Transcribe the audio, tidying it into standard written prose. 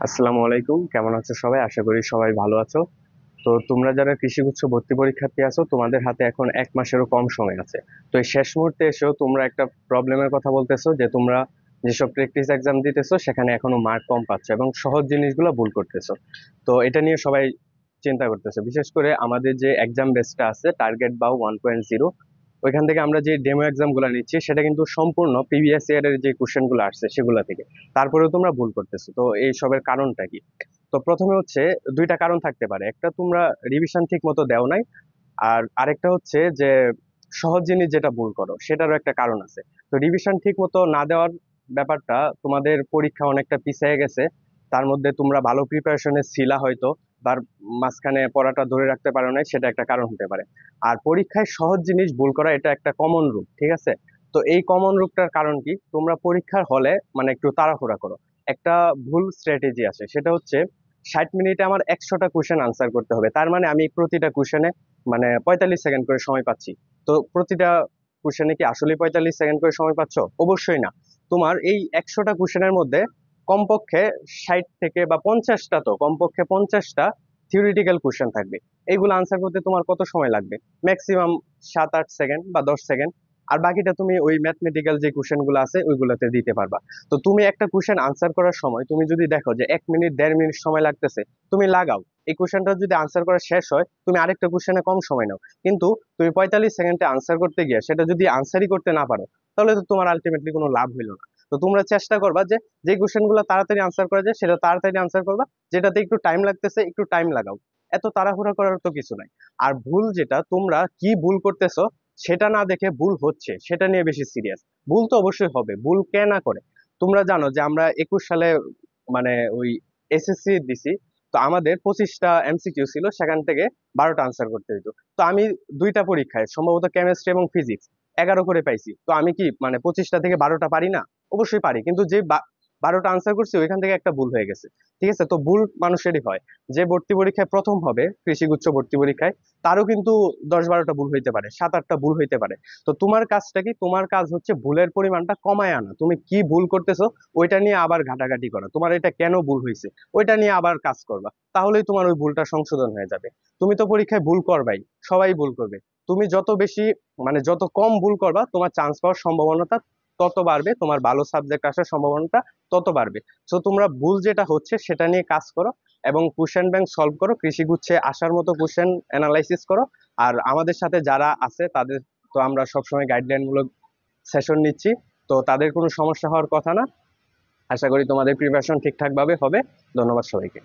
আসসালামু আলাইকুম, কেমন আছো সবাই? আশা করি সবাই ভালো আছো। তো তোমরা যারা কৃষিগুচ্ছ ভর্তি পরীক্ষার্থী আছো, তোমাদের হাতে এখন 1 মাসেরও কম সময় আছে। তো এই শেষ মুহূর্তে এসেও তোমরা একটা প্রবলেমের কথা বলতেছো যে তোমরা যেসব প্র্যাকটিস এক্সাম দিতেছো সেখানে এখনো মার্ক কম পাচ্ছ এবং সহজ জিনিসগুলো ভুল করতেছো। তো এটা নিয়ে সবাই চিন্তা করতেছে, বিশেষ করে আমাদের যে এক্সাম বেসটা আছে টার্গেট বাউ 1.0, ওইখান থেকে আমরা যে ডেমো এক্সাম গুলো নিচ্ছি সেটা কিন্তু সম্পূর্ণ প্রিভিয়াস ইয়ারের যে কোশ্চেন গুলো আসছে সেগুলো থেকে। তারপরেও তোমরা ভুল করতেছো, তো এই সবের কারণটা কি? তো প্রথমে হচ্ছে দুইটা কারণ থাকতে পারে। একটা, তোমরা রিভিশন ঠিক মতো দেও নাই। আর আরেকটা হচ্ছে যে সহজ জিনিস যেটা ভুল করো সেটারও একটা কারণ আছে। তো রিভিশন ঠিক মতো না দেওয়ার ব্যাপারটা, তোমাদের পরীক্ষা অনেকটা পিছিয়ে গেছে, তার মধ্যে তোমরা ভালো প্রিপারেশনে ছিলা হয়তো, তার মাঝখানে পড়াটা ধরে রাখতে পারো নাই, সেটা একটা কারণ হতে পারে। আর পরীক্ষায় সহজ জিনিস ভুল করা এটা একটা কমন রূপ, ঠিক আছে? তো এই কমন রূপটার কারণ কি? তোমরা পরীক্ষার হলে মানে একটু তাড়াহুড়া করো। একটা ভুল স্ট্র্যাটেজি আছে, সেটা হচ্ছে 60 মিনিটে আমার 100টা কোশ্চেন আনসার করতে হবে, তার মানে আমি প্রতিটা কোশ্চেনে মানে 45 সেকেন্ড করে সময় পাচ্ছি। তো প্রতিটা কোশ্চেনে কি আসলে 45 সেকেন্ড করে সময় পাচ্ছ? অবশ্যই না। তোমার এই 100টা কোশ্চেনের মধ্যে কমপক্ষে 60 থেকে বা 50টা, তো কমপক্ষে 50টা থিওরিটিক্যাল কোশ্চেন থাকবে। এইগুলো আনসার করতে তোমার কত সময় লাগবে? ম্যাক্সিমাম 7-8 সেকেন্ড বা 10 সেকেন্ড। আর বাকিটা তুমি ওই ম্যাথমেটিক্যাল যে কোশ্চেন গুলো আছে ওইগুলোতে দিতে পারবা। তো তুমি একটা কোশ্চেন আনসার করার সময় তুমি যদি দেখো যে 1 মিনিট 1.5 মিনিট সময় লাগতেছে, তুমি লাগাও। এই কোশ্চেনটা যদি আনসার করা শেষ হয়, তুমি আরেকটা কোশ্চেনে কম সময় নাও। কিন্তু তুমি 45 সেকেন্ডে আনসার করতে গিয়ে সেটা যদি আনসারই করতে না পারো, তাহলে তো তোমার আলটিমেটলি কোনো লাভ হইলো না। তো তোমরা চেষ্টা করবা যে যে কোশ্চেন গুলো তাড়াতাড়ি আনসার করা যায় সেটা তাড়াতাড়ি আনসার করবা, যেটাতে একটু টাইম লাগতেছে একটু টাইম লাগাও। এত তাড়াহুড়া করার তো কিছু নাই। আর ভুল যেটা, তোমরা কি ভুল করতেছো সেটা না দেখে ভুল হচ্ছে সেটা নিয়ে বেশি সিরিয়াস। ভুল তো অবশ্যই হবে, ভুল কে না করে? তোমরা জানো যে আমরা 21 সালে মানে ওই এসএসসি দিছি। তো আমাদের 25টা এমসিকিউ ছিল, সেখান থেকে 12টা আনসার করতে হতো। তো আমি দুইটা পরীক্ষায় সম্ভবত কেমিস্ট্রি এবং ফিজিক্স 11 করে পাইছি। তো আমি কি মানে 25টা থেকে 12টা পারি না? অবশ্যই পারি, কিন্তু যে 12টা আনসার করছি ওইখান থেকে একটা ভুল হয়ে গেছে। ঠিক আছে, তো ভুল মানুষেরই হয়। যে ভর্তি পরীক্ষায় প্রথম হবে কৃষিগুচ্ছ ভর্তি পরীক্ষায়, তারও কিন্তু 10-12টা ভুল হইতে পারে, 7-8টা ভুল হইতে পারে। তো তোমার কাজটা কি? তোমার কাজ হচ্ছে ভুলের পরিমাণটা কমায় আনা। তুমি কি ভুল করতেছো ওইটা নিয়ে আবার ঘাটাঘাটি করা, তোমার এটা কেন ভুল হয়েছে ওইটা নিয়ে আবার কাজ করবা, তাহলেই তোমার ওই ভুলটা সংশোধন হয়ে যাবে। তুমি তো পরীক্ষায় ভুল করবাই, সবাই ভুল করবে। তুমি যত বেশি মানে যত কম ভুল করবা, তোমার চান্স পাওয়ার সম্ভাবনাটা তত বাড়বে, তোমার ভালো সাবজেক্ট আসার সম্ভাবনাটা তত বাড়বে। তো তোমরা ভুল যেটা হচ্ছে সেটা নিয়ে কাজ করো এবং কোশ্চেন ব্যাংক সলভ করো, কৃষিগুচ্ছে আসার মতো কোশ্চেন অ্যানালাইসিস করো। আর আমাদের সাথে যারা আছে তাদের তো আমরা সবসময় গাইডলাইন মূলক সেশন নিচ্ছি। তো তাদের কোনো সমস্যা হওয়ার কথা না। আশা করি তোমাদের প্রিপারেশন ঠিকঠাক ভাবে হবে। ধন্যবাদ সবাইকে।